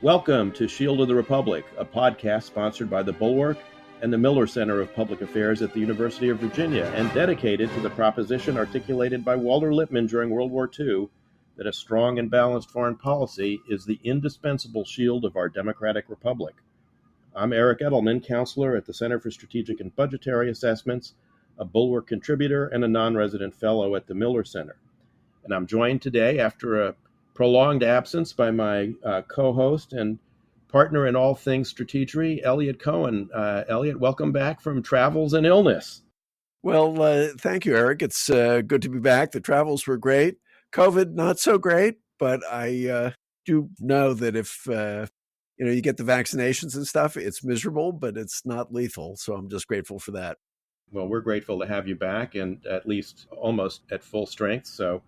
Welcome to Shield of the Republic, a podcast sponsored by the Bulwark and the Miller Center of Public Affairs at the University of Virginia, and dedicated to the proposition articulated by Walter Lippmann during World War II that a strong and balanced foreign policy is the indispensable shield of our democratic republic. I'm Eric Edelman, counselor at the Center for Strategic and Budgetary Assessments, a Bulwark contributor, and a non-resident fellow at the Miller Center. And I'm joined today, after a prolonged absence, by my co-host and partner in all things strategery, Eliot Cohen. Eliot, welcome back from travels and illness. Well, thank you, Eric. It's good to be back. The travels were great. COVID, not so great, but I do know that if you get the vaccinations and stuff, it's miserable, but it's not lethal. So I'm just grateful for that. Well, we're grateful to have you back, and at least almost at full strength. So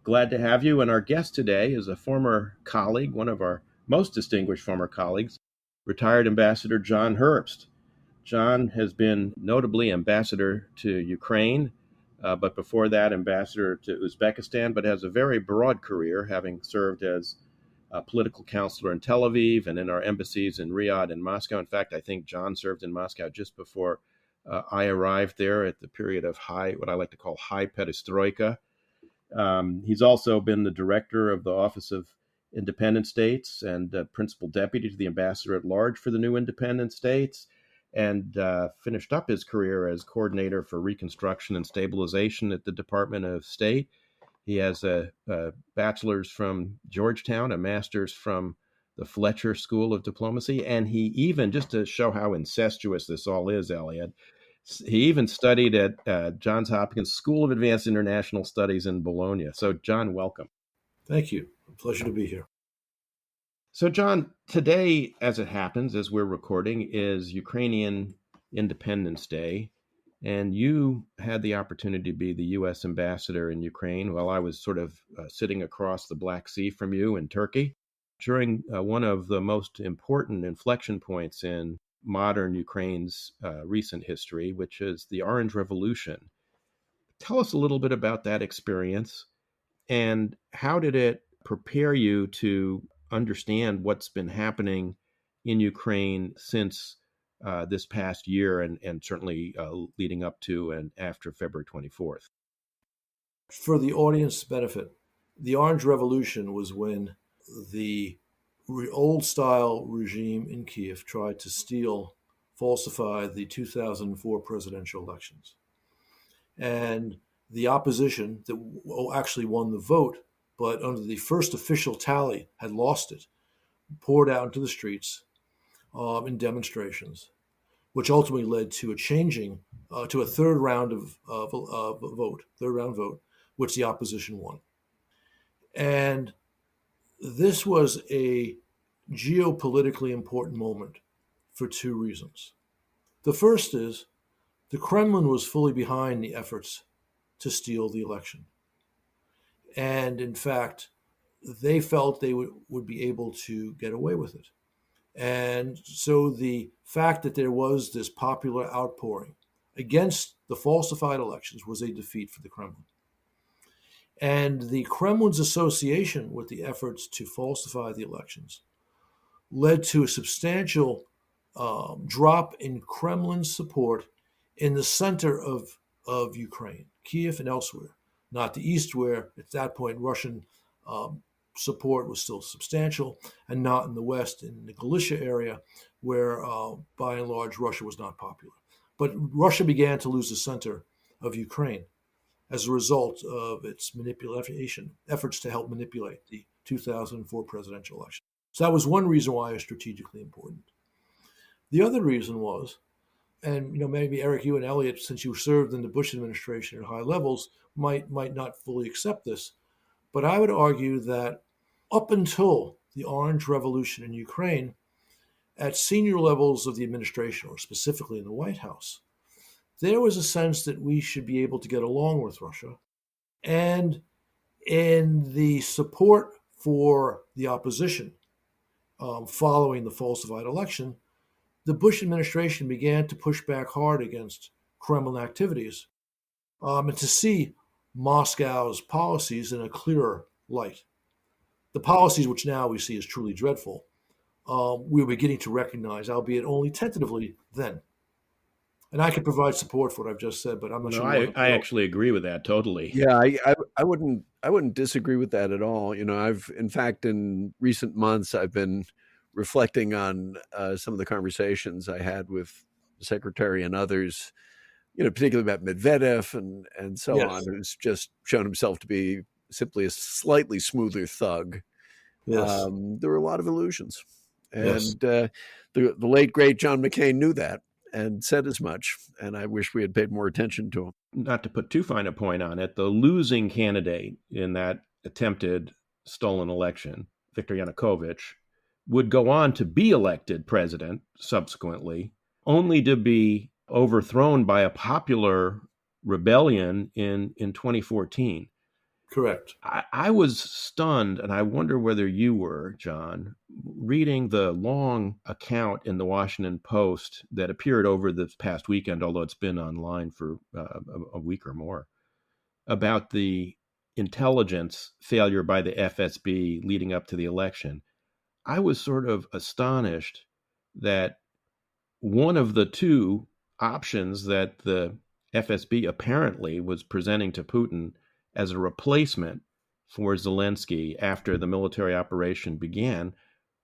glad to have you. And our guest today is a former colleague, one of our most distinguished former colleagues, retired Ambassador John Herbst. John has been notably ambassador to Ukraine, but before that, ambassador to Uzbekistan, but has a very broad career, having served as a political counselor in Tel Aviv and in our embassies in Riyadh and Moscow. In fact, I think John served in Moscow just before I arrived there at the period of what I like to call high perestroika. He's also been the director of the Office of Independent States and principal deputy to the ambassador at large for the new independent states, and finished up his career as coordinator for reconstruction and stabilization at the Department of State. He has a bachelor's from Georgetown, a master's from the Fletcher School of Diplomacy, and he even, just to show how incestuous this all is, Eliot, he even studied at Johns Hopkins School of Advanced International Studies in Bologna. So, John, welcome. Thank you. A pleasure to be here. So, John, today, as it happens, as we're recording, is Ukrainian Independence Day. And you had the opportunity to be the U.S. ambassador in Ukraine while I was sort of sitting across the Black Sea from you in Turkey during one of the most important inflection points in modern Ukraine's recent history, which is the Orange Revolution. Tell us a little bit about that experience, and how did it prepare you to understand what's been happening in Ukraine since this past year, and certainly leading up to and after February 24th? For the audience's benefit, the Orange Revolution was when the old-style regime in Kiev tried to falsify the 2004 presidential elections. And the opposition that actually won the vote, but under the first official tally had lost it, poured out into the streets in demonstrations, which ultimately led to a third round vote, which the opposition won. And this was a geopolitically important moment for two reasons. The first is the Kremlin was fully behind the efforts to steal the election. And in fact, they felt they would be able to get away with it. And so the fact that there was this popular outpouring against the falsified elections was a defeat for the Kremlin. And the Kremlin's association with the efforts to falsify the elections led to a substantial drop in Kremlin support in the center of Ukraine, Kiev and elsewhere, not the east, where at that point Russian support was still substantial, and not in the west, in the Galicia area, where by and large Russia was not popular. But Russia began to lose the center of Ukraine as a result of its efforts to help manipulate the 2004 presidential election. So that was one reason why it was strategically important. The other reason was, and maybe Eric, you and Eliot, since you served in the Bush administration at high levels, might not fully accept this, but I would argue that up until the Orange Revolution in Ukraine, at senior levels of the administration, or specifically in the White House, there was a sense that we should be able to get along with Russia. And in the support for the opposition following the falsified election, the Bush administration began to push back hard against Kremlin activities and to see Moscow's policies in a clearer light. The policies which now we see as truly dreadful, we were beginning to recognize, albeit only tentatively then. And I could provide support for what I've just said, but I'm not No, sure you want to I go. actually agree with that totally. Yeah, I wouldn't disagree with that at all. You know, I've in fact in recent months I've been reflecting on some of the conversations I had with the secretary and others, you know, particularly about Medvedev and so on, Yes, who's just shown himself to be simply a slightly smoother thug. yes, There were a lot of illusions, yes. and the late great John McCain knew that and said as much. And I wish we had paid more attention to him. Not to put too fine a point on it, the losing candidate in that attempted stolen election, Viktor Yanukovych, would go on to be elected president subsequently, only to be overthrown by a popular rebellion in 2014. Correct. I was stunned, and I wonder whether you were, John, reading the long account in the Washington Post that appeared over this past weekend, although it's been online for a week or more, about the intelligence failure by the FSB leading up to the election. I was sort of astonished that one of the two options that the FSB apparently was presenting to Putin as a replacement for Zelensky after the military operation began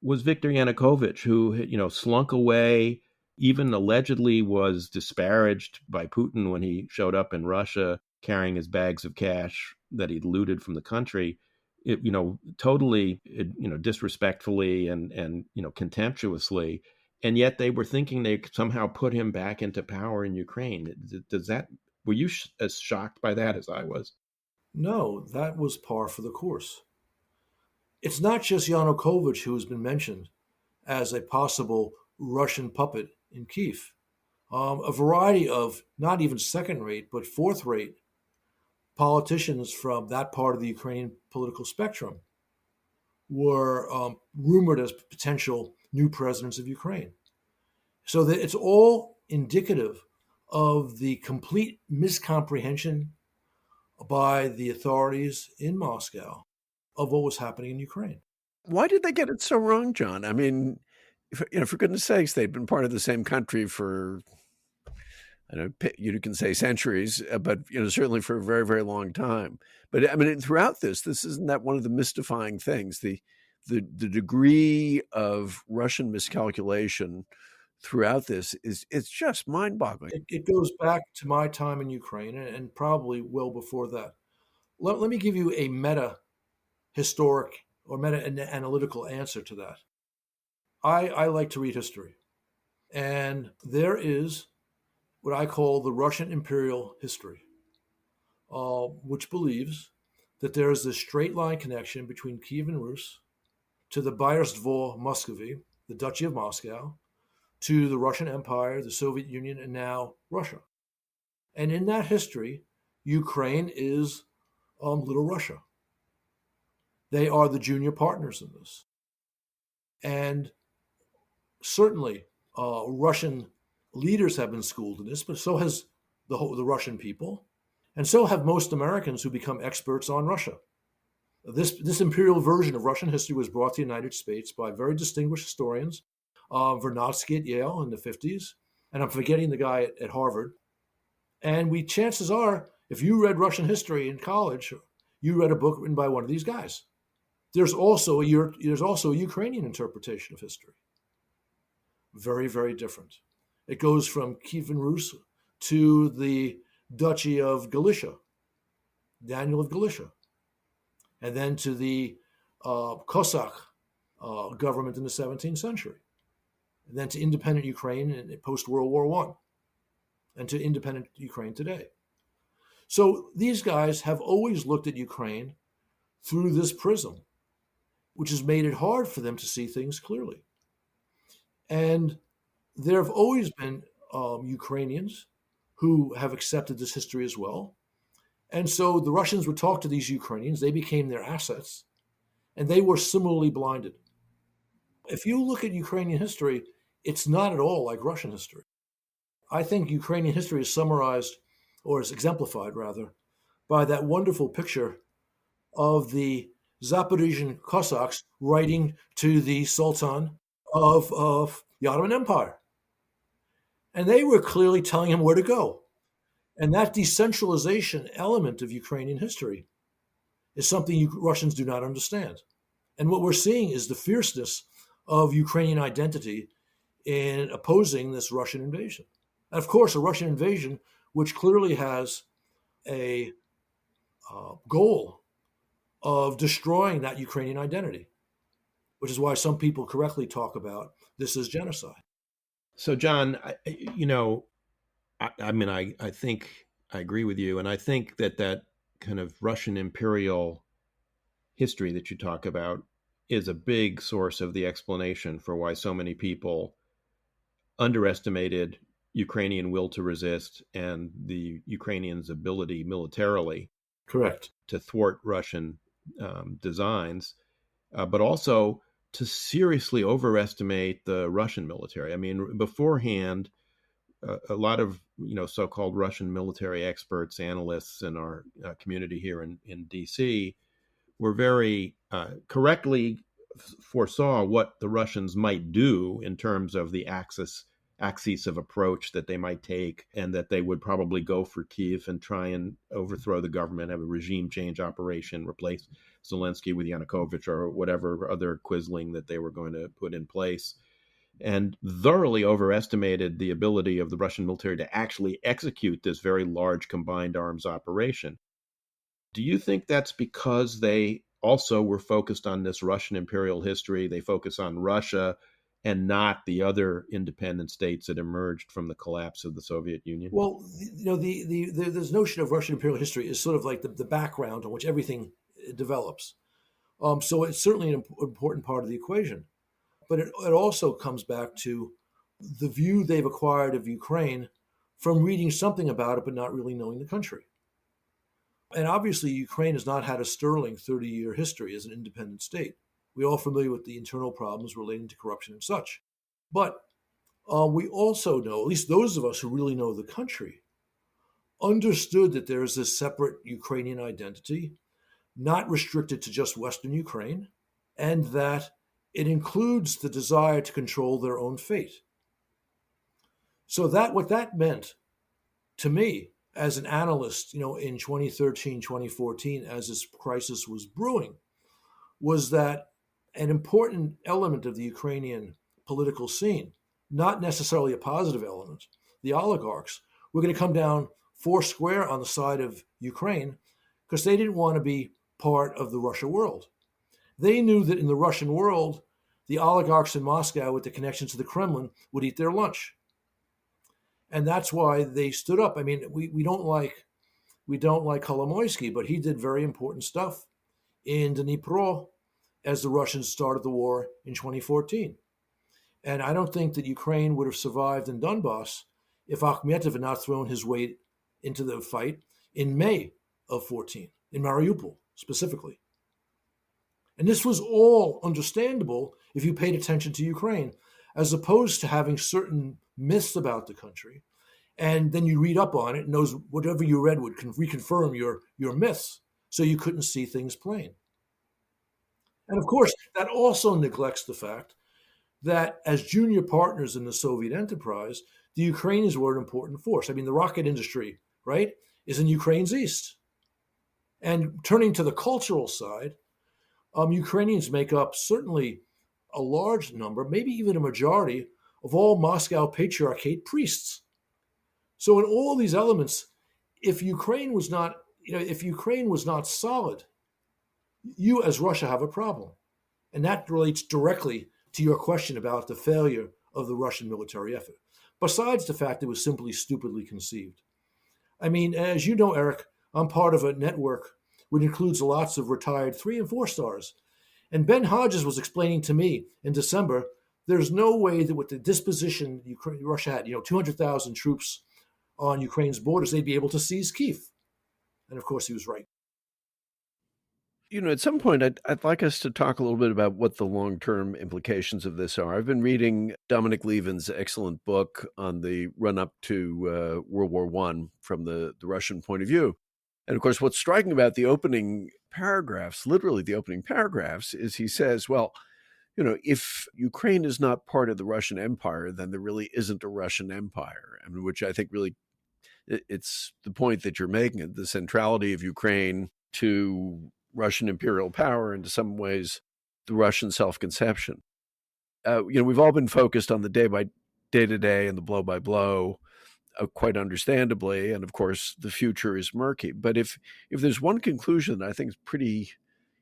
was Viktor Yanukovych, who slunk away, even allegedly was disparaged by Putin when he showed up in Russia carrying his bags of cash that he'd looted from the country. Totally, disrespectfully and contemptuously, and yet they were thinking they could somehow put him back into power in Ukraine. Were you as shocked by that as I was? No, that was par for the course. It's not just Yanukovych who has been mentioned as a possible Russian puppet in Kiev. A variety of not even second rate, but fourth rate politicians from that part of the Ukrainian political spectrum were rumored as potential new presidents of Ukraine. So that it's all indicative of the complete miscomprehension by the authorities in Moscow of what was happening in Ukraine. Why did they get it so wrong, John? I mean, for goodness sakes, they've been part of the same country for, I don't know, you can say centuries, but certainly for a very, very long time. But I mean, throughout this isn't that one of the mystifying things, the degree of Russian miscalculation throughout this it's just mind-boggling. It goes back to my time in Ukraine and probably well before that. Let me give you a meta historic or meta analytical answer to that. I like to read history, and there is what I call the Russian Imperial history, which believes that there is a straight line connection between Kievan Rus to the Boyarsdvo Muscovy, the Duchy of Moscow, to the Russian Empire, the Soviet Union, and now Russia. And in that history, Ukraine is Little Russia. They are the junior partners in this. And certainly, Russian leaders have been schooled in this, but so has the Russian people, and so have most Americans who become experts on Russia. This imperial version of Russian history was brought to the United States by very distinguished historians, Vernadsky at Yale in the 50s, and I'm forgetting the guy at Harvard. And chances are, if you read Russian history in college, you read a book written by one of these guys. There's also a Ukrainian interpretation of history. Very, very different. It goes from Kievan Rus to the Duchy of Galicia, Daniel of Galicia, and then to the Cossack government in the 17th century, and then to independent Ukraine in post-World War I, and to independent Ukraine today. So these guys have always looked at Ukraine through this prism, which has made it hard for them to see things clearly. And there have always been Ukrainians who have accepted this history as well. And so the Russians would talk to these Ukrainians, they became their assets, and they were similarly blinded. If you look at Ukrainian history, it's not at all like Russian history. I think Ukrainian history is summarized, or is exemplified rather, by that wonderful picture of the Zaporizhian Cossacks writing to the Sultan of the Ottoman Empire. And they were clearly telling him where to go. And that decentralization element of Ukrainian history is something Russians do not understand. And what we're seeing is the fierceness of Ukrainian identity in opposing this Russian invasion. And of course, a Russian invasion which clearly has a goal of destroying that Ukrainian identity, which is why some people correctly talk about this as genocide. So, John, I think I agree with you, and I think that kind of Russian imperial history that you talk about is a big source of the explanation for why so many people underestimated Ukrainian will to resist and the Ukrainians' ability militarily Correct. to thwart Russian designs, but also to seriously overestimate the Russian military. I mean, beforehand, a lot of so-called Russian military experts, analysts in our community here in D.C. were very correctly foresaw what the Russians might do in terms of the axis of approach that they might take, and that they would probably go for Kiev and try and overthrow the government, have a regime change operation, replace Zelensky with Yanukovych or whatever other quisling that they were going to put in place, and thoroughly overestimated the ability of the Russian military to actually execute this very large combined arms operation. Do you think that's because they also were focused on this Russian imperial history? They focus on Russia and not the other independent states that emerged from the collapse of the Soviet Union? Well, this notion of Russian imperial history is sort of like the background on which everything develops. So it's certainly an important part of the equation. But it also comes back to the view they've acquired of Ukraine from reading something about it, but not really knowing the country. And obviously, Ukraine has not had a sterling 30-year history as an independent state. We're all familiar with the internal problems relating to corruption and such. But we also know, at least those of us who really know the country, understood that there is this separate Ukrainian identity, not restricted to just Western Ukraine, and that it includes the desire to control their own fate. So what that meant to me as an analyst, in 2013, 2014, as this crisis was brewing, was that an important element of the Ukrainian political scene, not necessarily a positive element, the oligarchs, were going to come down four square on the side of Ukraine because they didn't want to be part of the Russia world. They knew that in the Russian world, the oligarchs in Moscow with the connections to the Kremlin would eat their lunch. And that's why they stood up. I mean, we don't like Kolomoisky, but he did very important stuff in Dnipro as the Russians started the war in 2014. And I don't think that Ukraine would have survived in Donbass if Akhmetov had not thrown his weight into the fight in May of 14, in Mariupol specifically. And this was all understandable if you paid attention to Ukraine, as opposed to having certain myths about the country. And then you read up on it, and those whatever you read would reconfirm your myths, so you couldn't see things plain. And of course, that also neglects the fact that as junior partners in the Soviet enterprise, the Ukrainians were an important force. I mean, the rocket industry, right, is in Ukraine's east. And turning to the cultural side, Ukrainians make up certainly a large number, maybe even a majority, of all Moscow Patriarchate priests. So in all these elements, if Ukraine was not solid, you as Russia have a problem. And that relates directly to your question about the failure of the Russian military effort, besides the fact it was simply stupidly conceived. I mean, as you know, Eric, I'm part of a network which includes lots of retired 3 and 4 stars. And Ben Hodges was explaining to me in December, there's no way that with the disposition Russia had, 200,000 troops on Ukraine's borders, they'd be able to seize Kyiv. And of course, he was right. At some point, I'd like us to talk a little bit about what the long-term implications of this are. I've been reading Dominic Levin's excellent book on the run-up to World War I from the Russian point of view. And of course, what's striking about the opening paragraphs, literally the opening paragraphs, is he says, well, if Ukraine is not part of the Russian Empire, then there really isn't a Russian Empire. I mean, which I think really it's the point that you're making, the centrality of Ukraine to Russian imperial power and, to some ways, the Russian self-conception. We've all been focused on the day-to-day and the blow-by-blow, quite understandably, and of course the future is murky. But if there's one conclusion that I think is pretty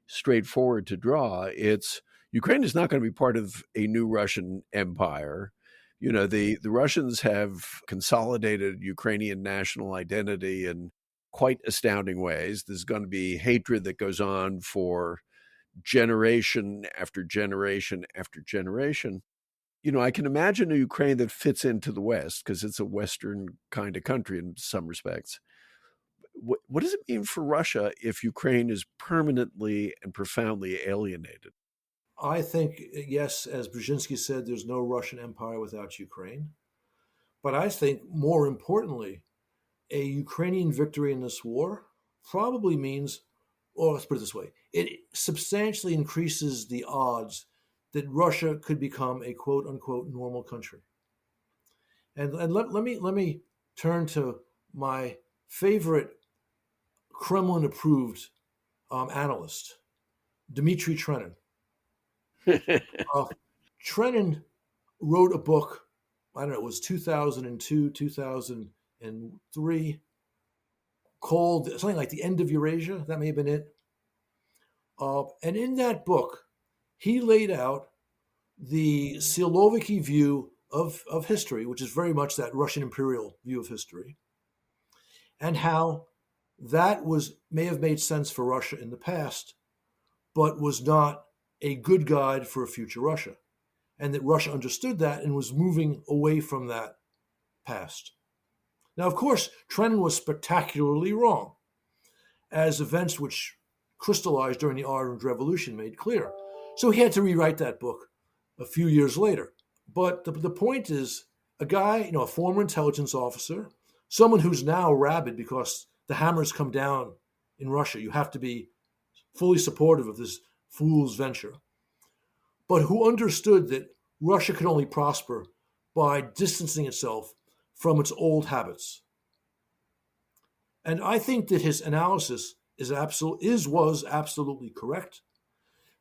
straightforward to draw, it's Ukraine is not going to be part of a new Russian empire. The Russians have consolidated Ukrainian national identity in quite astounding ways. There's going to be hatred that goes on for generation after generation after generation. I can imagine a Ukraine that fits into the West because it's a Western kind of country in some respects. What does it mean for Russia if Ukraine is permanently and profoundly alienated? I think, yes, as Brzezinski said, there's no Russian empire without Ukraine. But I think, more importantly, a Ukrainian victory in this war probably means, or let's put it this way, it substantially increases the odds that Russia could become a quote unquote normal country. And let me turn to my favorite Kremlin approved analyst, Dmitry Trenin. Trenin wrote a book, I don't know, it was 2002, 2003, called something like The End of Eurasia. That may have been it. And in that book, he laid out the Siloviki view of history, which is very much that Russian imperial view of history, and how that may have made sense for Russia in the past, but was not a good guide for a future Russia, and that Russia understood that and was moving away from that past. Now, of course, Trenin was spectacularly wrong, as events which crystallized during the Orange Revolution made clear. So he had to rewrite that book a few years later. But the point is, a guy, a former intelligence officer, someone who's now rabid because the hammers come down in Russia. You have to be fully supportive of this fool's venture, but who understood that Russia could only prosper by distancing itself from its old habits. And I think that his analysis was absolutely correct.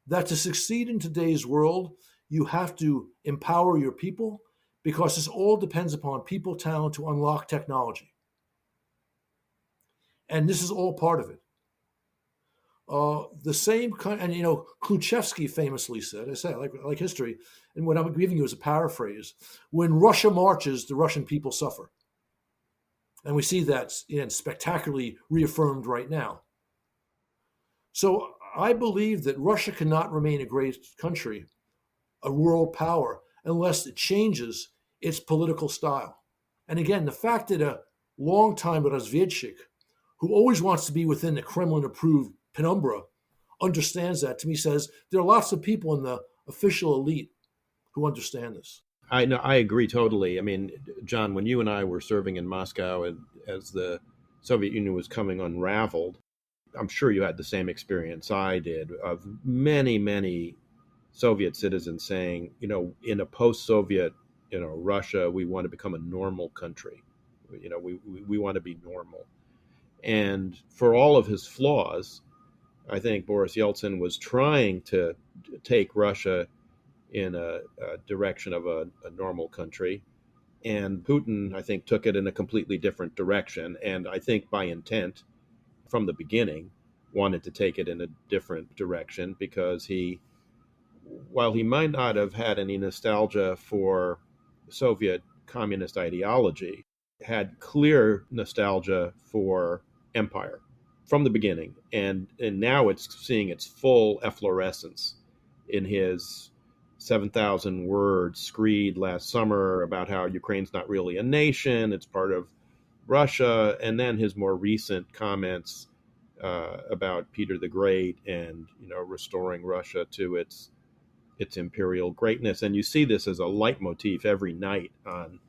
That to succeed in today's world, you have to empower your people, because this all depends upon people talent to unlock technology. And this is all part of it. The same kind, and Kluchevsky famously said, I say I like history, and what I'm giving you is a paraphrase: when Russia marches, the Russian people suffer. And we see that spectacularly reaffirmed right now. So I believe that Russia cannot remain a great country, a world power, unless it changes its political style. And again, the fact that a longtime Razvedchik, who always wants to be within the Kremlin-approved penumbra, understands that, to me, says there are lots of people in the official elite who understand this. I know, I agree totally. I mean, John, when you and I were serving in Moscow and as the Soviet Union was coming unraveled, I'm sure you had the same experience I did, of many, many Soviet citizens saying, in a post-Soviet, Russia, we want to become a normal country. We want to be normal. And for all of his flaws, I think Boris Yeltsin was trying to take Russia in a direction of a normal country. And Putin, I think, took it in a completely different direction. And I think by intent, from the beginning, wanted to take it in a different direction, because while he might not have had any nostalgia for Soviet communist ideology, had clear nostalgia for empire from the beginning. And now it's seeing its full efflorescence in his 7,000 word screed last summer about how Ukraine's not really a nation, it's part of Russia, and then his more recent comments about Peter the Great and restoring Russia to its imperial greatness. And you see this as a leitmotif every night on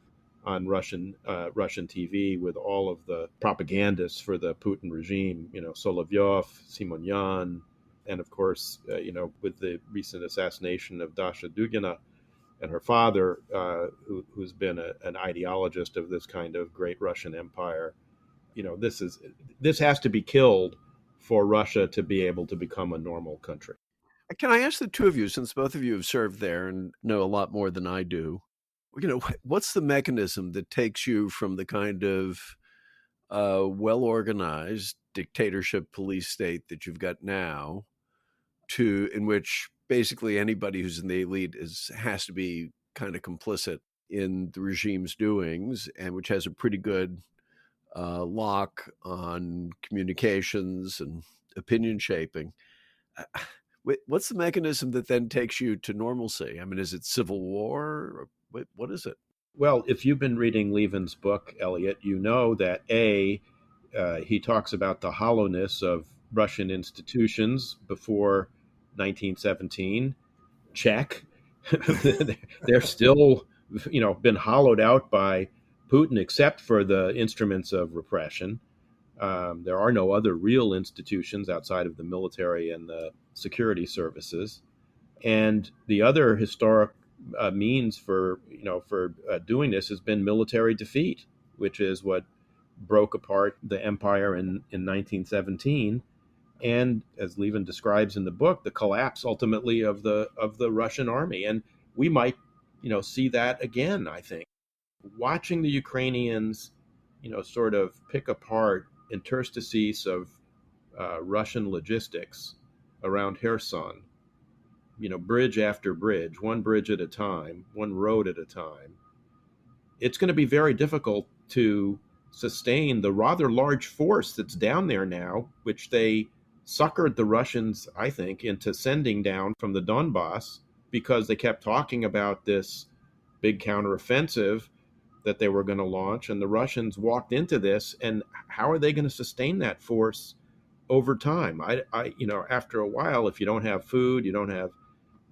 on Russian TV with all of the propagandists for the Putin regime, Solovyov, Simonyan, and of course, with the recent assassination of Darya Dugina and her father, who's been an ideologist of this kind of great Russian empire. This has to be killed for Russia to be able to become a normal country. Can I ask the two of you, since both of you have served there and know a lot more than I do, what's the mechanism that takes you from the kind of well-organized dictatorship police state that you've got now to in which basically anybody who's in the elite has to be kind of complicit in the regime's doings, and which has a pretty good lock on communications and opinion shaping. What's the mechanism that then takes you to normalcy? I mean, is it civil war? Or what is it? Well, if you've been reading Levin's book, Eliot, you know that he talks about the hollowness of Russian institutions before 1917. Check. They're still, been hollowed out by Putin, except for the instruments of repression. There are no other real institutions outside of the military and the security services. And the other historic means for doing this has been military defeat, which is what broke apart the empire in 1917, and as Levin describes in the book, the collapse ultimately of the Russian army. And we might see that again. I think watching the Ukrainians sort of pick apart interstices of Russian logistics around Kherson, bridge after bridge, one bridge at a time, one road at a time. It's going to be very difficult to sustain the rather large force that's down there now, which they suckered the Russians, I think, into sending down from the Donbass because they kept talking about this big counteroffensive that they were going to launch, and the Russians walked into this. And how are they going to sustain that force over time? After a while, if you don't have food, you don't have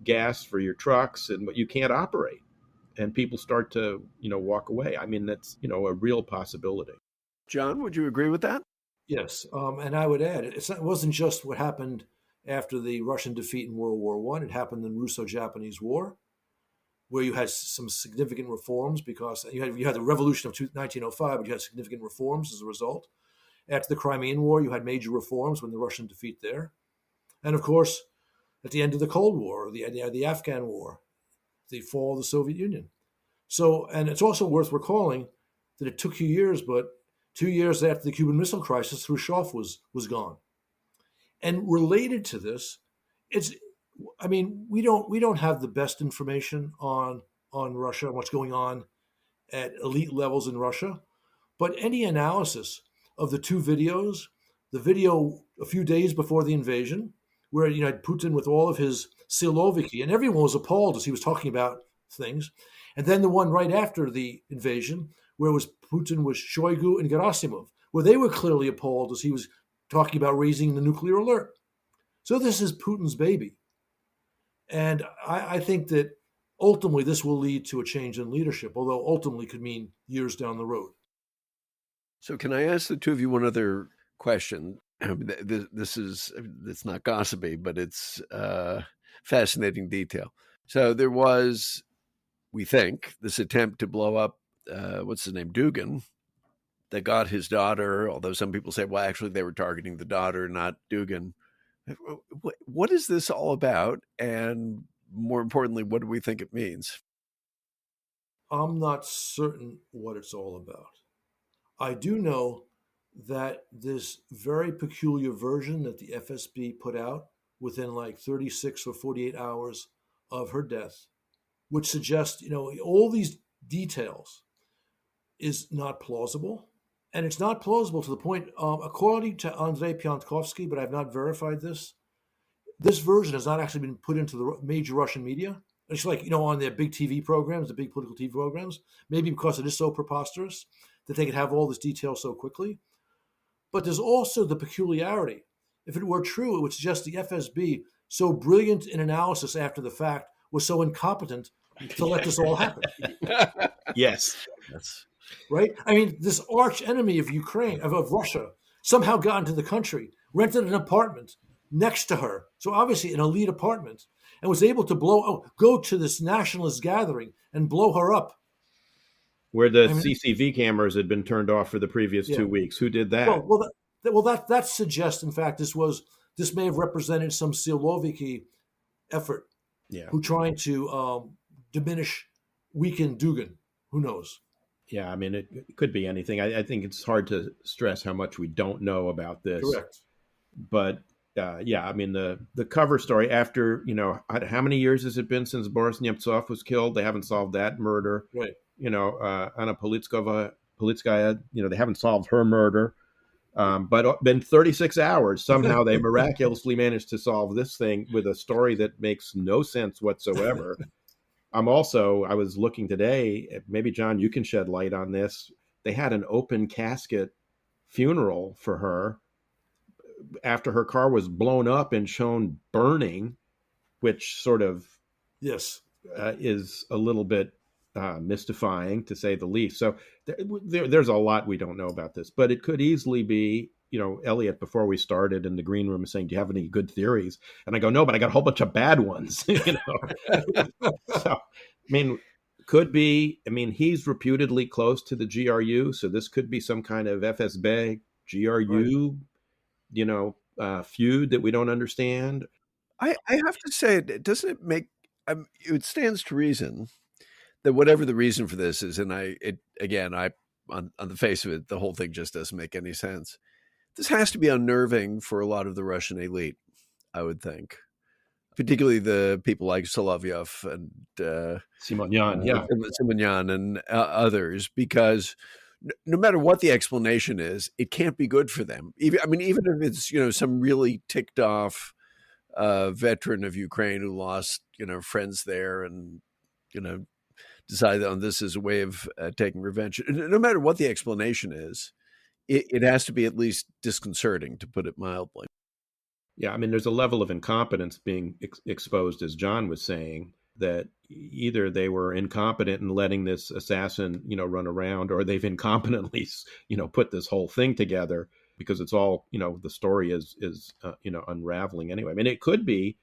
gas for your trucks, and you can't operate, and people start to walk away. I mean, that's a real possibility. John, would you agree with that? Yes, and I would add, it wasn't just what happened after the Russian defeat in World War I. It happened in the Russo-Japanese War, where you had some significant reforms because you had the revolution of 1905, but you had significant reforms as a result. After the Crimean War, you had major reforms when the Russian defeat there. And of course, at the end of the Cold War, the Afghan War, the fall of the Soviet Union. So, and it's also worth recalling that it took 2 years, but 2 years after the Cuban Missile Crisis, Khrushchev was gone. And related to this, we don't have the best information on Russia and what's going on at elite levels in Russia, but any analysis of the two videos, the video a few days before the invasion, where you had Putin with all of his Siloviki, and everyone was appalled as he was talking about things, and then the one right after the invasion, where it was Putin with Shoigu and Gerasimov, where they were clearly appalled as he was talking about raising the nuclear alert. So this is Putin's baby. And I think that ultimately this will lead to a change in leadership, although ultimately could mean years down the road. So can I ask the two of you one other question? It's not gossipy, but it's fascinating detail. So there was, we think, this attempt to blow up, what's his name, Dugin, that got his daughter, although some people say, well, actually they were targeting the daughter, not Dugin. What is this all about? And more importantly, what do we think it means? I'm not certain what it's all about. I do know that this very peculiar version that the FSB put out within like 36 or 48 hours of her death, which suggests, all these details, is not plausible. And it's not plausible to the point, according to Andrei Piantkovsky, but I've not verified this version has not actually been put into the major Russian media. It's like, on their big TV programs, the big political TV programs, maybe because it is so preposterous that they could have all this detail so quickly. But there's also the peculiarity. If it were true, it would suggest the FSB, so brilliant in analysis after the fact, was so incompetent to let this all happen. Yes. That's Right? I mean, this arch enemy of Ukraine, of Russia, somehow got into the country, rented an apartment next to her. So obviously an elite apartment, and was able to go to this nationalist gathering and blow her up. Where the I mean, CCV cameras had been turned off for the previous yeah. 2 weeks. Who did that? That suggests, in fact, this may have represented some Siloviki effort, Yeah. who trying to diminish, weaken Dugin. Who knows? Yeah, I mean, it could be anything. I think it's hard to stress how much we don't know about this. Correct. But yeah, I mean, the cover story after, how many years has it been since Boris Nemtsov was killed? They haven't solved that murder. Right. Anna Politskaya, they haven't solved her murder. But been 36 hours. Somehow they miraculously managed to solve this thing with a story that makes no sense whatsoever. I was looking today, maybe John, you can shed light on this. They had an open casket funeral for her after her car was blown up and shown burning, which sort of Yes. is a little bit mystifying, to say the least. So there's a lot we don't know about this, but it could easily be, Eliot, before we started in the green room, is saying, do you have any good theories? And I go, no, but I got a whole bunch of bad ones. So, I mean, could be, he's reputedly close to the GRU. So this could be some kind of FSB, GRU, feud that we don't understand. I have to say, doesn't it make it stands to reason that whatever the reason for this is, and on the face of it, the whole thing just doesn't make any sense. This has to be unnerving for a lot of the Russian elite, I would think, particularly the people like Solovyov and Simonyan and others, because no matter what the explanation is, it can't be good for them. Even if it's some really ticked off veteran of Ukraine who lost friends there and decided on this as a way of taking revenge. No matter what the explanation is, it has to be at least disconcerting, to put it mildly. Yeah, there's a level of incompetence being exposed, as John was saying, that either they were incompetent in letting this assassin, run around, or they've incompetently, put this whole thing together, because it's all, the story is unraveling anyway. It could be,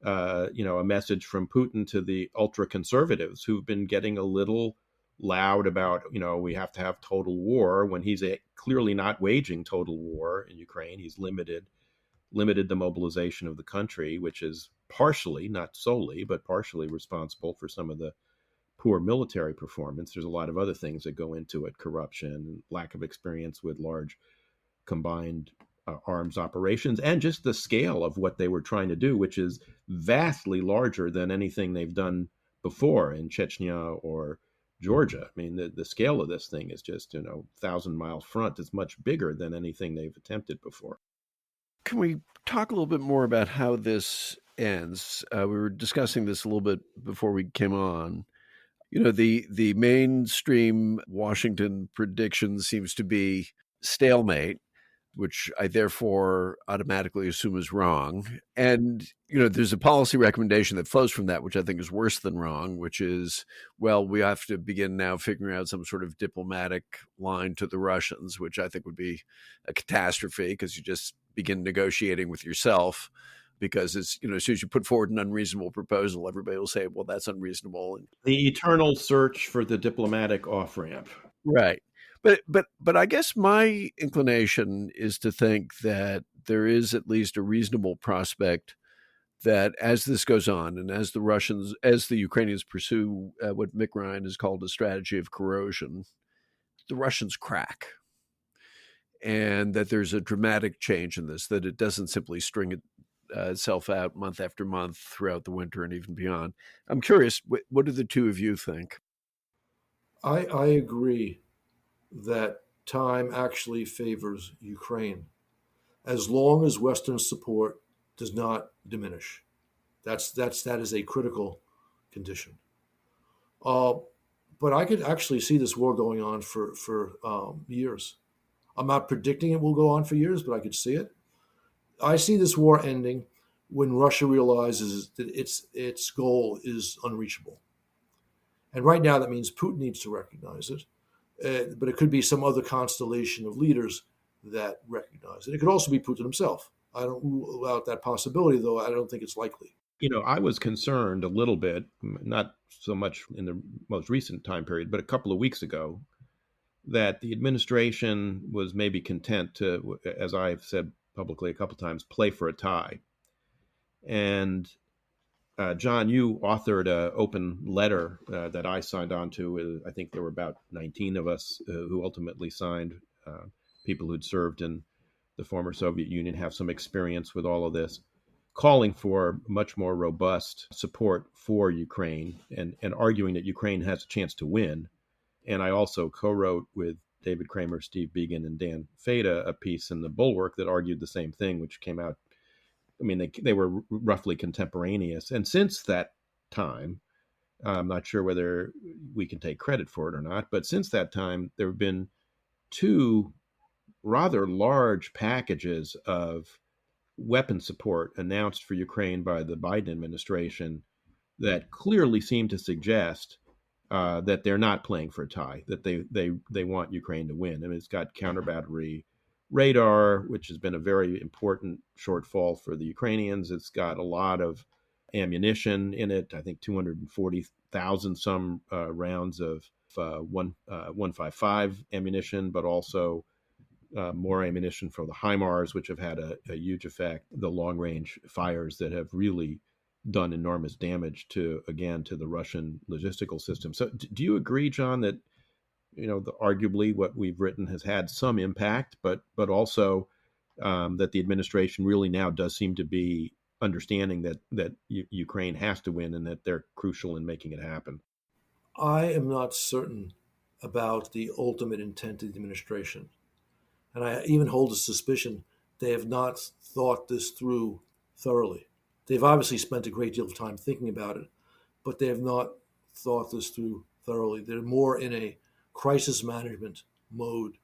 a message from Putin to the ultra conservatives who've been getting a little loud about, we have to have total war, when he's clearly not waging total war in Ukraine. He's limited the mobilization of the country, which is partially, not solely, but partially responsible for some of the poor military performance. There's a lot of other things that go into it: corruption, lack of experience with large combined arms operations, and just the scale of what they were trying to do, which is vastly larger than anything they've done before in Chechnya or Georgia. The scale of this thing is just, 1,000-mile front. It's much bigger than anything they've attempted before. Can we talk a little bit more about how this ends? We were discussing this a little bit before we came on. The mainstream Washington prediction seems to be stalemate, which I therefore automatically assume is wrong. And, there's a policy recommendation that flows from that, which I think is worse than wrong, which is, well, we have to begin now figuring out some sort of diplomatic line to the Russians, which I think would be a catastrophe, because you just begin negotiating with yourself, because as soon as you put forward an unreasonable proposal, everybody will say, well, that's unreasonable. The eternal search for the diplomatic off-ramp. Right. But I guess my inclination is to think that there is at least a reasonable prospect that as this goes on, and as the Ukrainians pursue what Mick Ryan has called a strategy of corrosion, the Russians crack. And that there's a dramatic change in this, that it doesn't simply string itself out month after month throughout the winter and even beyond. I'm curious, what do the two of you think? I agree that time actually favors Ukraine, as long as Western support does not diminish. That is a critical condition. But I could actually see this war going on for years. I'm not predicting it will go on for years, but I could see it. I see this war ending when Russia realizes that its goal is unreachable. And right now, that means Putin needs to recognize it. But it could be some other constellation of leaders that recognize it. It could also be Putin himself. I don't rule out that possibility, though I don't think it's likely. I was concerned a little bit, not so much in the most recent time period, but a couple of weeks ago, that the administration was maybe content to, as I've said publicly a couple of times, play for a tie. And John, you authored an open letter that I signed on to. I think there were about 19 of us who ultimately signed, people who'd served in the former Soviet Union, have some experience with all of this, calling for much more robust support for Ukraine and arguing that Ukraine has a chance to win. And I also co-wrote with David Kramer, Steve Biegun, and Dan Fata a piece in the Bulwark that argued the same thing, which came out. I mean, they were roughly contemporaneous. And since that time, I'm not sure whether we can take credit for it or not, but since that time, there have been two rather large packages of weapon support announced for Ukraine by the Biden administration that clearly seem to suggest that they're not playing for a tie, that they want Ukraine to win. I mean, it's got counter battery radar, which has been a very important shortfall for the Ukrainians. It's got a lot of ammunition in it. I think 240,000 some rounds of 155 ammunition, but also more ammunition for the HIMARS, which have had a huge effect. The long-range fires that have really done enormous damage to the Russian logistical system. So do you agree, John, that arguably what we've written has had some impact, but also that the administration really now does seem to be understanding that Ukraine has to win and that they're crucial in making it happen? I am not certain about the ultimate intent of the administration. And I even hold a suspicion they have not thought this through thoroughly. They've obviously spent a great deal of time thinking about it, but they have not thought this through thoroughly. They're more in a crisis management mode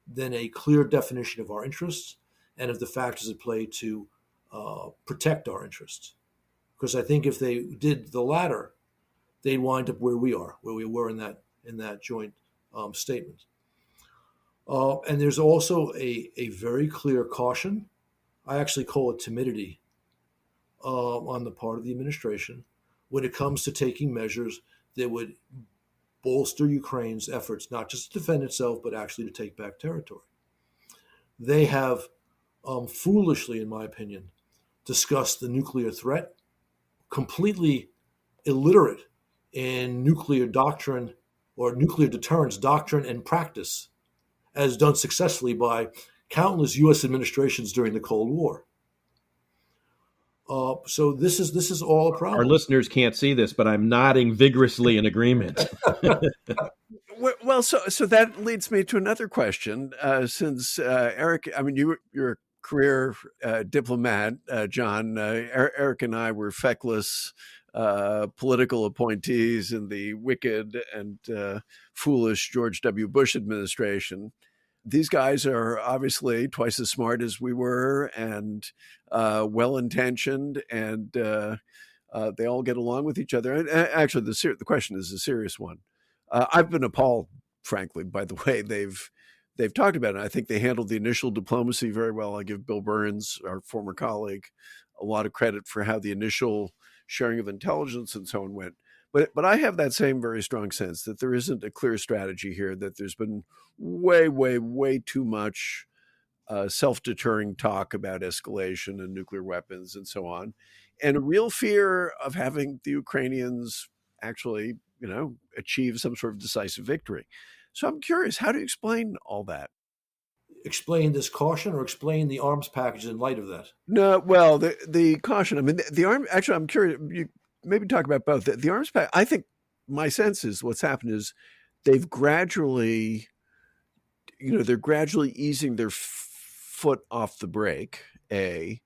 than a clear definition of our interests and of the factors at play to protect our interests. Because I think if they did the latter, they'd wind up where we were in that joint statement. And there's also a very clear caution. I actually call it timidity on the part of the administration when it comes to taking measures that would bolster Ukraine's efforts, not just to defend itself, but actually to take back territory. They have foolishly, in my opinion, discussed the nuclear threat, completely illiterate in nuclear doctrine or nuclear deterrence doctrine and practice, as done successfully by countless U.S. administrations during the Cold War. So this is all a problem. Our listeners can't see this, but I'm nodding vigorously in agreement. Well, so that leads me to another question. Since Eric, I mean, you're a career diplomat, John. Eric and I were feckless political appointees in the wicked and foolish George W. Bush administration. These guys are obviously twice as smart as we were and well-intentioned, and they all get along with each other. And actually, the question is a serious one. I've been appalled, frankly, by the way they've talked about it. I think they handled the initial diplomacy very well. I give Bill Burns, our former colleague, a lot of credit for how the initial sharing of intelligence and so on went. But I have that same very strong sense that there isn't a clear strategy here, that there's been way, way, way too much self-deterring talk about escalation and nuclear weapons and so on, and a real fear of having the Ukrainians actually, achieve some sort of decisive victory. So I'm curious, how do you explain all that? Explain this caution or explain the arms package in light of that? No, well, the caution, I mean, the arm, actually, I'm curious, you maybe talk about both. The arms package, I think my sense is what's happened is they've gradually, they're gradually easing their foot off the brake, A,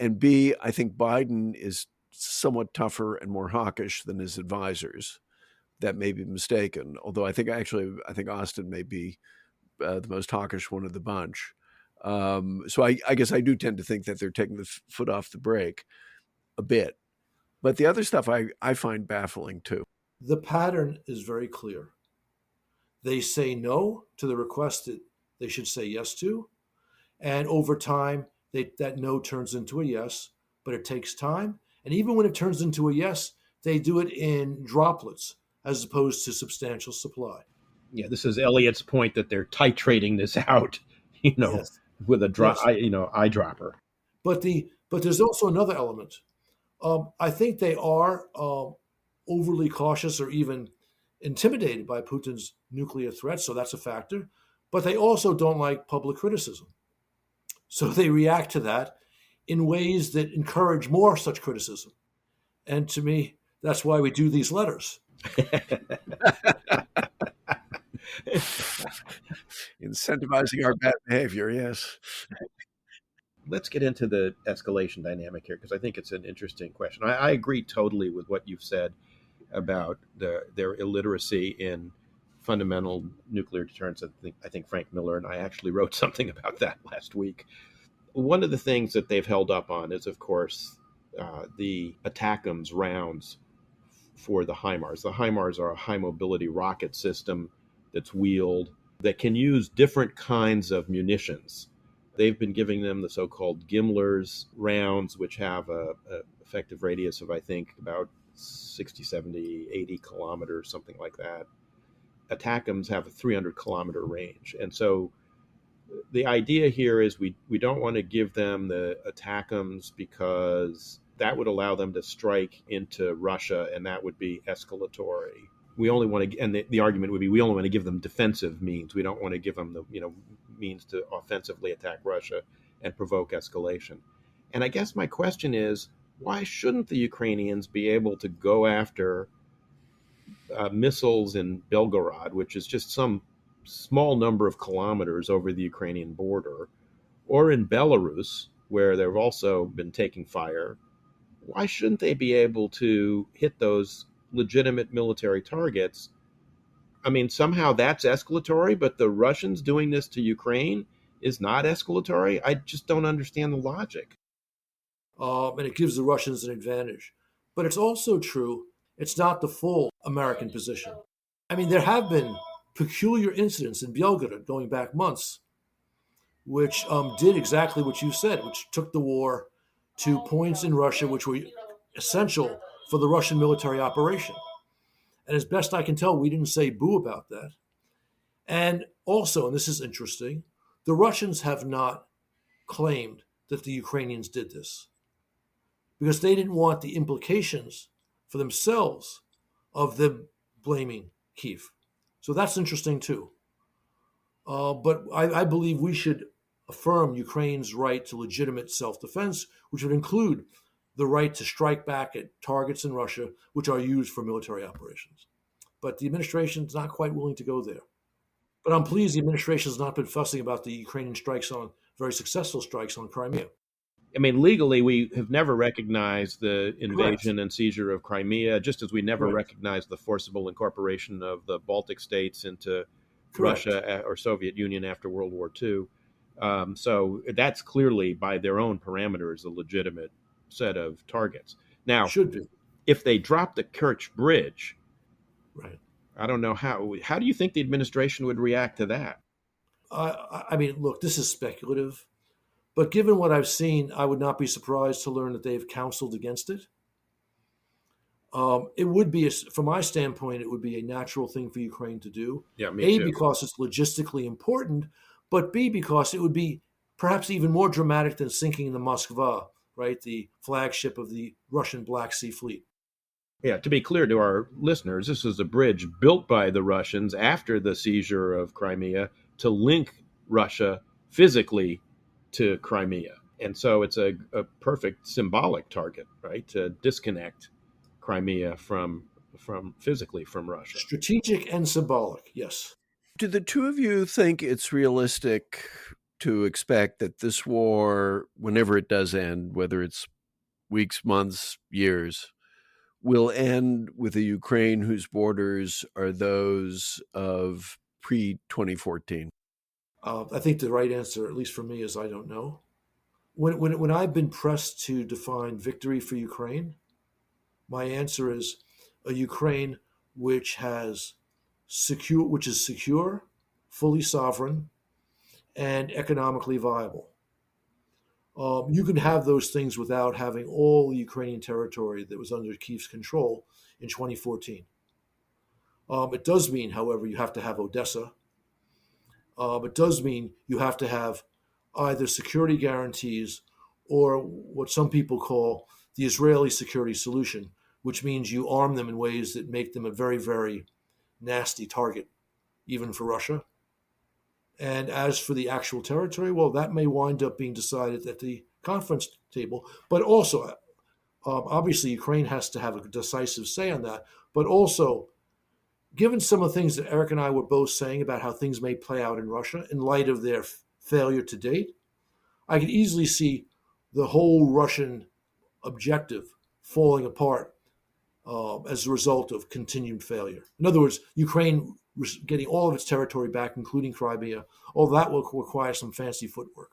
and B, I think Biden is somewhat tougher and more hawkish than his advisors. That may be mistaken, although I think Austin may be the most hawkish one of the bunch. So I guess I do tend to think that they're taking the foot off the brake a bit. But the other stuff I find baffling too. The pattern is very clear. They say no to the request that they should say yes to, and over time, that no turns into a yes, but it takes time. And even when it turns into a yes, they do it in droplets as opposed to substantial supply. Yeah, this is Eliot's point that they're titrating this out, you know, Yes, with a yes. eyedropper. But there's also another element. I think they are overly cautious or even intimidated by Putin's nuclear threat, so that's a factor. But they also don't like public criticism. So they react to that in ways that encourage more such criticism. And to me, that's why we do these letters. Incentivizing our bad behavior, yes. Let's get into the escalation dynamic here because I think it's an interesting question. I agree totally with what you've said about their illiteracy in fundamental nuclear deterrence. I think Frank Miller and I actually wrote something about that last week. One of the things that they've held up on is, of course, the ATACMS rounds for the HIMARS. The HIMARS are a high mobility rocket system that's wheeled that can use different kinds of munitions. They've been giving them the so-called Gimler's rounds, which have a effective radius of, I think, about 60, 70, 80 kilometers, something like that. ATACMS have a 300-kilometer range. And so the idea here is we don't want to give them the ATACMS because that would allow them to strike into Russia, and that would be escalatory. We only want to, and the argument would be, we only want to give them defensive means. We don't want to give them the means to offensively attack Russia and provoke escalation. And I guess my question is, why shouldn't the Ukrainians be able to go after missiles in Belgorod, which is just some small number of kilometers over the Ukrainian border, or in Belarus, where they've also been taking fire? Why shouldn't they be able to hit those legitimate military targets? I mean, somehow that's escalatory, but the Russians doing this to Ukraine is not escalatory. I just don't understand the logic. And it gives the Russians an advantage. But it's also true, it's not the full American position. I mean, there have been peculiar incidents in Belgorod going back months, which did exactly what you said, which took the war to points in Russia which were essential for the Russian military operation. And as best I can tell, we didn't say boo about that. And also, and this is interesting, the Russians have not claimed that the Ukrainians did this because they didn't want the implications for themselves of them blaming Kiev. So that's interesting too. But I believe we should affirm Ukraine's right to legitimate self defense, which would include the right to strike back at targets in Russia, which are used for military operations. But the administration is not quite willing to go there. But I'm pleased the administration has not been fussing about the Ukrainian very successful strikes on Crimea. I mean, legally, we have never recognized the Correct. invasion and seizure of Crimea, just as we never Correct. recognized the forcible incorporation of the Baltic states into Correct. Russia or Soviet Union after World War II. So that's clearly, by their own parameters, a legitimate set of targets. Now, Should be. if they drop the Kerch Bridge, Right. I don't know how. How do you think the administration would react to that? I mean, look, this is speculative, but given what I've seen, I would not be surprised to learn that they've counseled against it. It would be, from my standpoint, it would be a natural thing for Ukraine to do. Yeah, me A, too. because it's logistically important, but B, because it would be perhaps even more dramatic than sinking the Moskva, right, the flagship of the Russian Black Sea Fleet. Yeah, to be clear to our listeners, this is a bridge built by the Russians after the seizure of Crimea to link Russia physically to Crimea. And so it's a perfect symbolic target, right? To disconnect Crimea from physically from Russia. Strategic and symbolic, yes. Do the two of you think it's realistic to expect that this war, whenever it does end, whether it's weeks, months, years, will end with a Ukraine whose borders are those of pre 2014? I think the right answer, at least for me, is I don't know. When I've been pressed to define victory for Ukraine, my answer is a Ukraine which has which is secure, fully sovereign, and economically viable. You can have those things without having all the Ukrainian territory that was under Kyiv's control in 2014. It does mean, however, you have to have Odessa. It does mean you have to have either security guarantees or what some people call the Israeli security solution, which means you arm them in ways that make them a very, very nasty target, even for Russia. And as for the actual territory, well, that may wind up being decided at the conference table. But also, obviously, Ukraine has to have a decisive say on that. But also, given some of the things that Eric and I were both saying about how things may play out in Russia in light of their failure to date, I could easily see the whole Russian objective falling apart as a result of continued failure. In other words, Ukraine getting all of its territory back, including Crimea, all that will require some fancy footwork,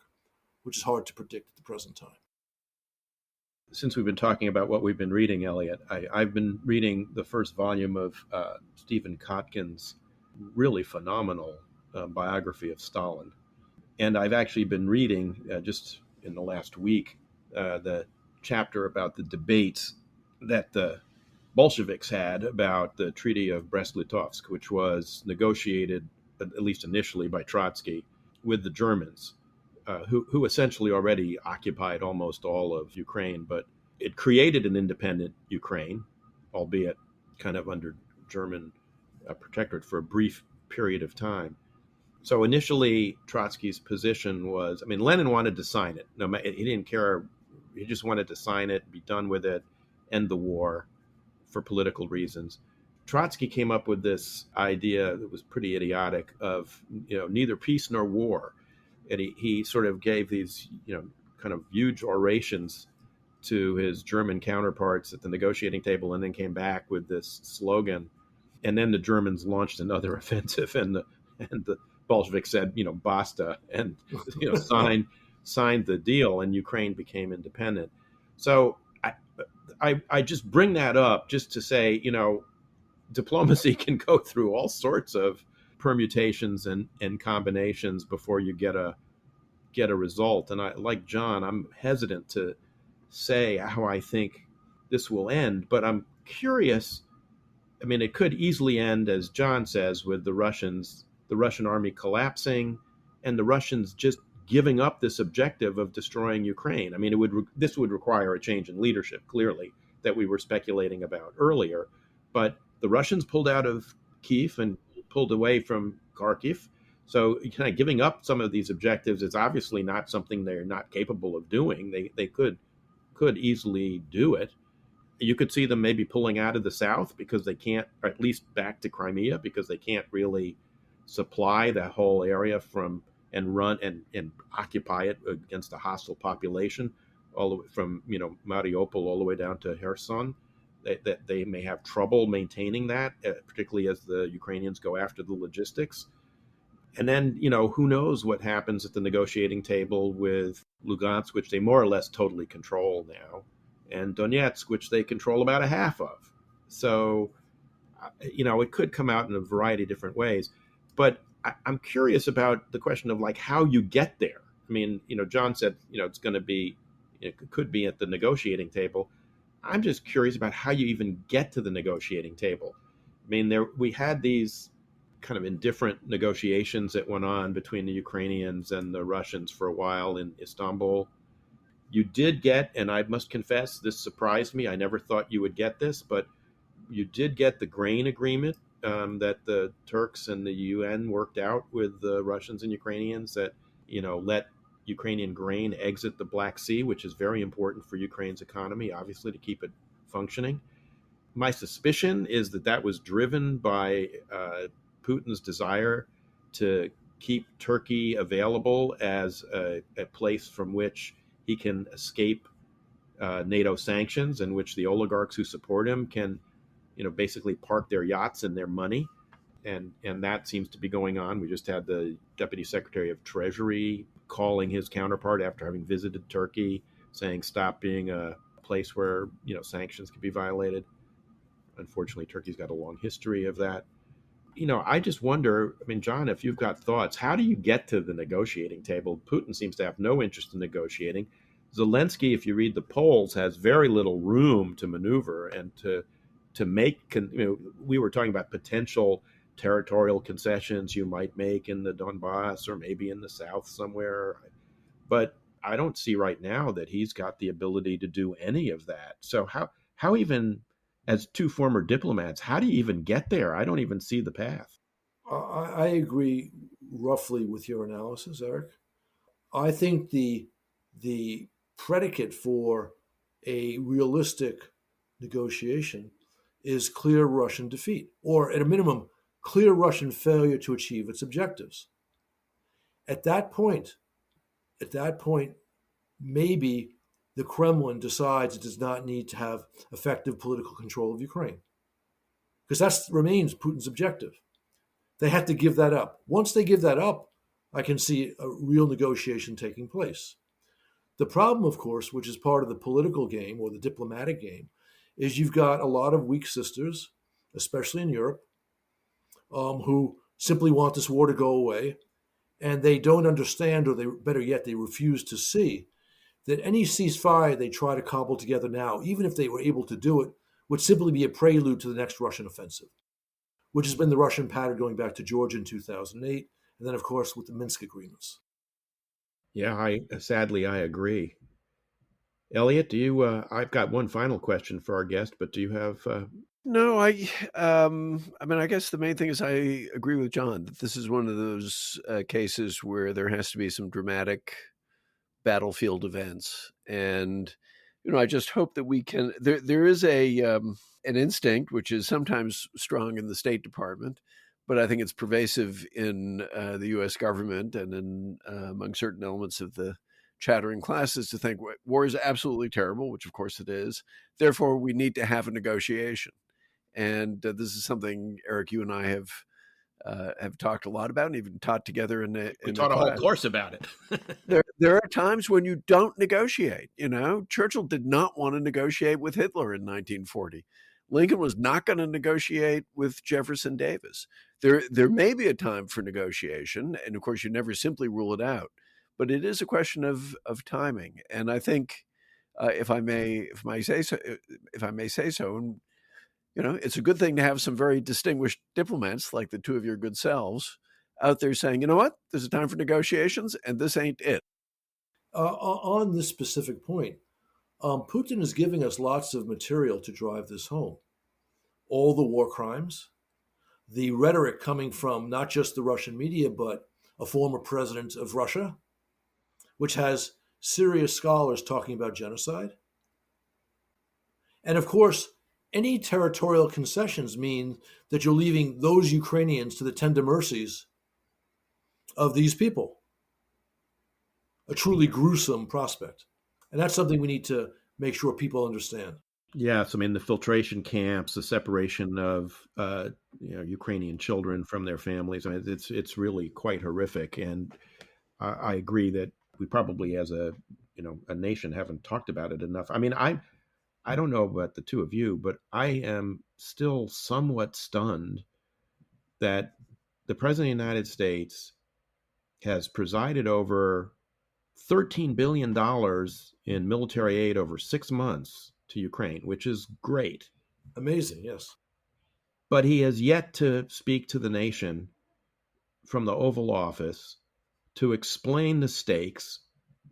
which is hard to predict at the present time. Since we've been talking about what we've been reading, Eliot, I've been reading the first volume of Stephen Kotkin's really phenomenal biography of Stalin. And I've actually been reading, just in the last week, the chapter about the debates that the Bolsheviks had about the Treaty of Brest-Litovsk, which was negotiated, at least initially, by Trotsky with the Germans, who essentially already occupied almost all of Ukraine. But it created an independent Ukraine, albeit kind of under German protectorate for a brief period of time. So initially, Trotsky's position was, I mean, Lenin wanted to sign it. No, he didn't care. He just wanted to sign it, be done with it, end the war for political reasons. Trotsky came up with this idea that was pretty idiotic of, neither peace nor war. And he sort of gave these, kind of huge orations to his German counterparts at the negotiating table, and then came back with this slogan. And then the Germans launched another offensive, and the Bolsheviks said, basta, and signed the deal, and Ukraine became independent. So I just bring that up just to say, diplomacy can go through all sorts of permutations and combinations before you get a result. And like John, I'm hesitant to say how I think this will end, but I'm curious. I mean, it could easily end, as John says, with the Russian army collapsing and the Russians just giving up this objective of destroying Ukraine. I mean, this would require a change in leadership, clearly, that we were speculating about earlier. But the Russians pulled out of Kyiv and pulled away from Kharkiv. So kind of giving up some of these objectives is obviously not something they're not capable of doing. They could easily do it. You could see them maybe pulling out of the south because they can't, or at least back to Crimea, because they can't really supply that whole area and run and occupy it against a hostile population, all the way from Mariupol all the way down to Kherson. That they may have trouble maintaining that, particularly as the Ukrainians go after the logistics. And then who knows what happens at the negotiating table with Lugansk, which they more or less totally control now, and Donetsk, which they control about a half of. So it could come out in a variety of different ways. But I'm curious about the question of how you get there. I mean, John said, it's going to be, it could be at the negotiating table. I'm just curious about how you even get to the negotiating table. I mean, we had these kind of indifferent negotiations that went on between the Ukrainians and the Russians for a while in Istanbul. You did get, and I must confess, this surprised me. I never thought you would get this, but you did get the grain agreement that the Turks and the UN worked out with the Russians and Ukrainians that, let Ukrainian grain exit the Black Sea, which is very important for Ukraine's economy, obviously, to keep it functioning. My suspicion is that was driven by Putin's desire to keep Turkey available as a place from which he can escape NATO sanctions, in which the oligarchs who support him can basically park their yachts and their money. And that seems to be going on. We just had the Deputy Secretary of Treasury calling his counterpart after having visited Turkey, saying stop being a place where sanctions can be violated. Unfortunately, Turkey's got a long history of that. I just wonder, I mean, John, if you've got thoughts, how do you get to the negotiating table? Putin seems to have no interest in negotiating. Zelensky, if you read the polls, has very little room to maneuver and to make. We were talking about potential territorial concessions you might make in the Donbass or maybe in the south somewhere, but I don't see right now that he's got the ability to do any of that. So how even as two former diplomats, how do you even get there? I don't even see the path. I agree roughly with your analysis, Eric. I think the predicate for a realistic negotiation is clear Russian defeat, or at a minimum, clear Russian failure to achieve its objectives. At that point, at that point, maybe the Kremlin decides it does not need to have effective political control of Ukraine, because that remains Putin's objective. They have to give that up. Once they give that up, I can see a real negotiation taking place. The problem, of course, which is part of the political game or the diplomatic game, is you've got a lot of weak sisters, especially in Europe, who simply want this war to go away, and they don't understand, or they, better yet, they refuse to see that any ceasefire they try to cobble together now, even if they were able to do it, would simply be a prelude to the next Russian offensive, which has been the Russian pattern going back to Georgia in 2008, and then, of course, with the Minsk agreements. Yeah, sadly I agree. Eliot, do you? I've got one final question for our guest, but do you have? No, I mean, I guess the main thing is I agree with John that this is one of those cases where there has to be some dramatic battlefield events, and I just hope that we can. There is an instinct which is sometimes strong in the State Department, but I think it's pervasive in the U.S. government and in among certain elements of the chattering classes to think war is absolutely terrible, which of course it is. Therefore, we need to have a negotiation. And this is something, Eric, you and I have talked a lot about and even taught together in We a taught a whole class. course about it. There are times when you don't negotiate. Churchill did not want to negotiate with Hitler in 1940. Lincoln was not going to negotiate with Jefferson Davis. There may be a time for negotiation, and of course, you never simply rule it out. But it is a question of timing, and I think, if I may say so, and it's a good thing to have some very distinguished diplomats like the two of your good selves out there saying, you know what, there's a time for negotiations, and this ain't it. On this specific point, Putin is giving us lots of material to drive this home. All the war crimes, the rhetoric coming from not just the Russian media, but a former president of Russia, which has serious scholars talking about genocide. And of course, any territorial concessions mean that you're leaving those Ukrainians to the tender mercies of these people. A truly gruesome prospect. And that's something we need to make sure people understand. Yes, I mean the filtration camps, the separation of Ukrainian children from their families. I mean, it's really quite horrific, and I agree that we probably, as a nation, haven't talked about it enough. I mean, I don't know about the two of you, but I am still somewhat stunned that the President of the United States has presided over $13 billion in military aid over 6 months to Ukraine, which is great. Amazing, yes. But he has yet to speak to the nation from the Oval Office to explain the stakes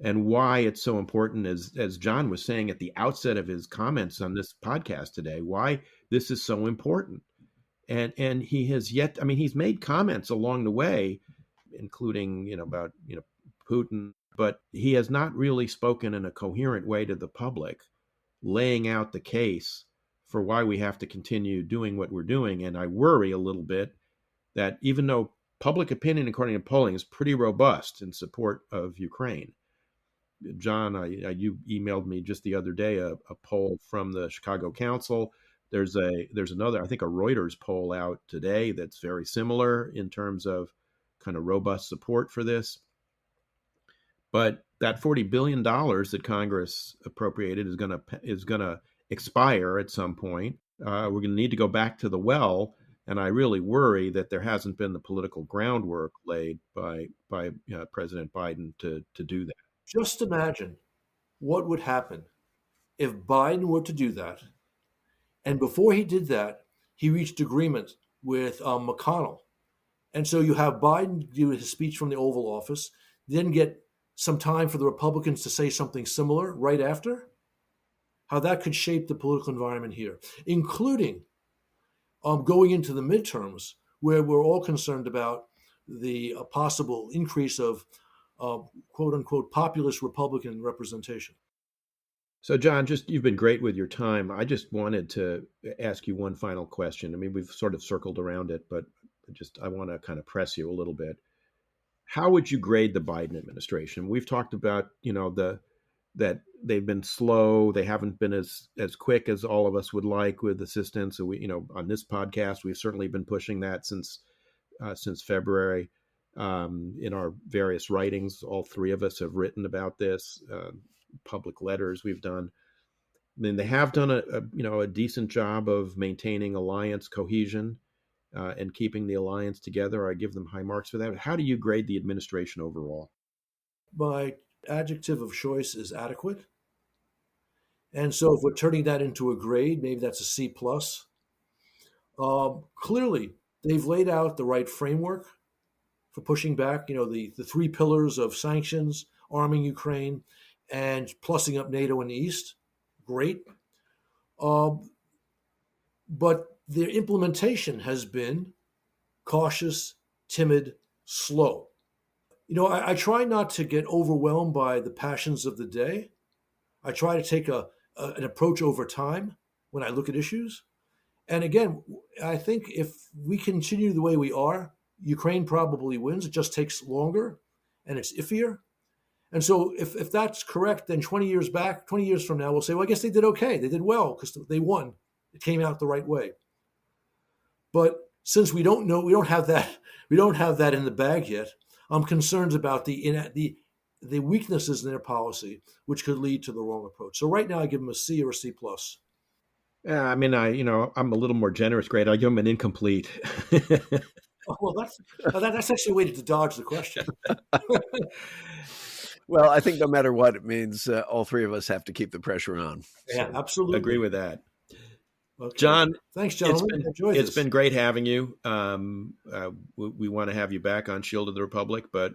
and why it's so important, as John was saying at the outset of his comments on this podcast today, why this is so important. And he has yet, I mean, he's made comments along the way, including, about, Putin, but he has not really spoken in a coherent way to the public, laying out the case for why we have to continue doing what we're doing. And I worry a little bit that even though public opinion, according to polling, is pretty robust in support of Ukraine. John, you emailed me just the other day a poll from the Chicago Council. There's another, I think, a Reuters poll out today that's very similar in terms of kind of robust support for this. But that $40 billion that Congress appropriated is going to expire at some point. we're going to need to go back to the well. And I really worry that there hasn't been the political groundwork laid by President Biden to do that. Just imagine what would happen if Biden were to do that. And before he did that, he reached agreement with McConnell. And so you have Biden do his speech from the Oval Office, then get some time for the Republicans to say something similar right after. How that could shape the political environment here, including going into the midterms, where we're all concerned about the possible increase of quote unquote populist Republican representation. So, John, you've been great with your time. I just wanted to ask you one final question. I mean, we've sort of circled around it, but I want to kind of press you a little bit. How would you grade the Biden administration? We've talked about, that they've been slow. They haven't been as quick as all of us would like with assistance. So we, on this podcast, we've certainly been pushing that since February. In our various writings, all three of us have written about this. Public letters we've done. I mean, they have done a decent job of maintaining alliance cohesion and keeping the alliance together. I give them high marks for that. How do you grade the administration overall? My adjective of choice is adequate. And so if we're turning that into a grade, maybe that's a C plus. Clearly, they've laid out the right framework for pushing back, the three pillars of sanctions, arming Ukraine, and plussing up NATO in the East. Great. But their implementation has been cautious, timid, slow. I try not to get overwhelmed by the passions of the day. I try to take an approach over time when I look at issues. And again, I think if we continue the way we are, Ukraine probably wins. It just takes longer and it's iffier. And so if that's correct, then 20 years from now, we'll say, well, I guess they did okay. They did well because they won. It came out the right way. But since we don't know, we don't have that in the bag yet, I'm concerned about the weaknesses in their policy, which could lead to the wrong approach. So right now, I give them a C or a C plus. Yeah, I mean, I'm a little more generous grade. I give them an incomplete. Well, that's actually a way to dodge the question. Well, I think no matter what, it means all three of us have to keep the pressure on. Yeah, absolutely. Agree with that. Okay. John, thanks, gentlemen. It's been great having you. We want to have you back on Shield of the Republic, but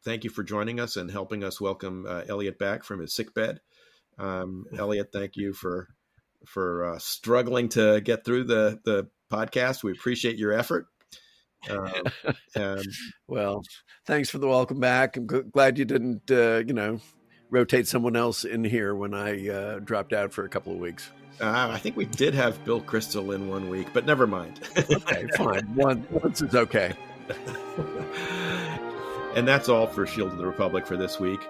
thank you for joining us and helping us welcome Eliot back from his sickbed. Eliot, thank you for struggling to get through the podcast. We appreciate your effort. Well, thanks for the welcome back. I'm glad you didn't, rotate someone else in here when I dropped out for a couple of weeks. I think we did have Bill Crystal in 1 week, but never mind. Okay, fine. Once is okay. And that's all for Shield of the Republic for this week.